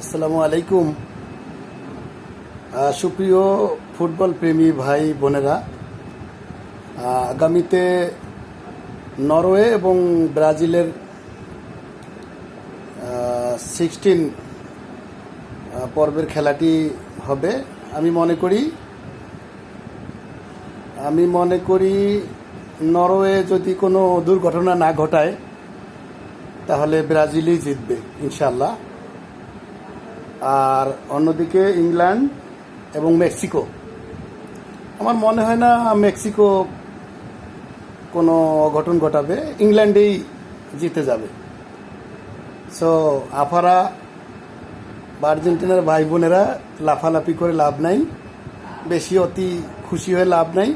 আসসালামু আলাইকুম। সুপ্রিয় ফুটবল প্রেমী ভাই বোনেরা, আগামীতে নরওয়ে এবং ব্রাজিলের 16 পর্বের খেলাটি হবে। আমি মনে করি নরওয়ে যদি কোনো দুর্ঘটনা না ঘটায় তাহলে ব্রাজিলই জিতবে ইনশাল্লাহ। আর অন্যদিকে ইংল্যান্ড এবং মেক্সিকো, আমার মনে হয় না মেক্সিকো কোনো অঘটন ঘটাবে, ইংল্যান্ডেই জিতে যাবে। সো আফারা বা আর্জেন্টিনার ভাই বোনেরা লাফালাফি করে লাভ নাই, বেশি অতি খুশি হয়ে লাভ নাই।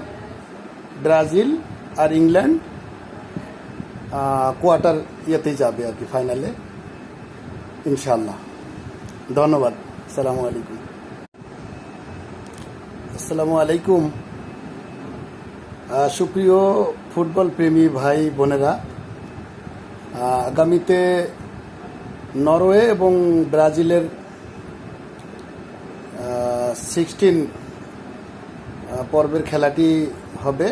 ব্রাজিল আর ইংল্যান্ড কোয়ার্টার ইয়েতেই যাবে আর কি, ফাইনালে ইনশাল্লাহ। ধন্যবাদ। আসসালামু আলাইকুম। সুপ্রিয় ফুটবল প্রেমী ভাই বোনেরা, আগামীতে নরওয়ে এবং ব্রাজিলের 16 পর্বের খেলাটি হবে।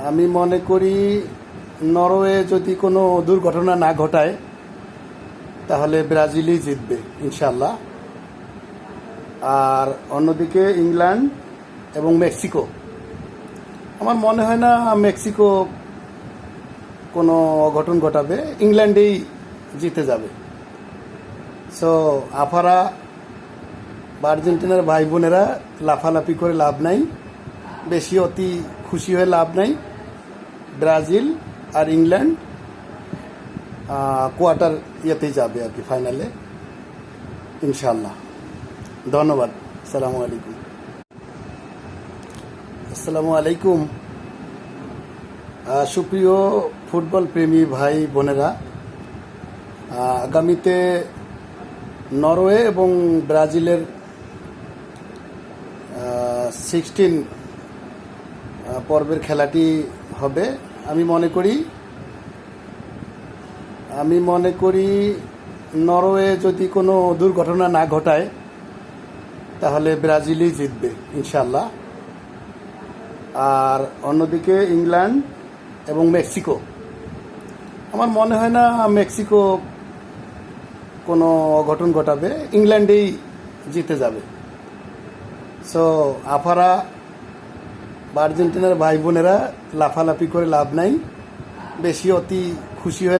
আমি মনে করি নরওয়ে যদি কোনো দুর্ঘটনা না ঘটায় তাহলে ব্রাজিলই জিতবে ইনশাল্লাহ। আর অন্যদিকে ইংল্যান্ড এবং মেক্সিকো, আমার মনে হয় না মেক্সিকো কোনো অঘটন ঘটাবে, ইংল্যান্ডেই জিতে যাবে। সো আফারা বা আর্জেন্টিনার ভাই বোনেরা লাফালাফি করে লাভ নাই, বেশি অতি খুশি হয়ে লাভ নাই। ব্রাজিল আর ইংল্যান্ড কোয়ার্টার ইয়েতেই যাবে আর কি, ফাইনালে ইনশাল্লাহ। ধন্যবাদ। আসসালামু আলাইকুম। সুপ্রিয় ফুটবল প্রেমী ভাই বোনেরা, আগামীতে নরওয়ে এবং ব্রাজিলের 16 পর্বের খেলাটি হবে। আমি মনে করি নরওয়ে যদি কোনো দুর্ঘটনা না ঘটায় তাহলে ব্রাজিলই জিতবে ইনশাল্লাহ। আর অন্যদিকে ইংল্যান্ড এবং মেক্সিকো, আমার মনে হয় না মেক্সিকো কোনো অঘটন ঘটাবে, ইংল্যান্ডেই জিতে যাবে। সো আফারা বা আর্জেন্টিনার ভাই বোনেরা লাফালাফি করে লাভ নাই, বেশি অতি খুশি হয়ে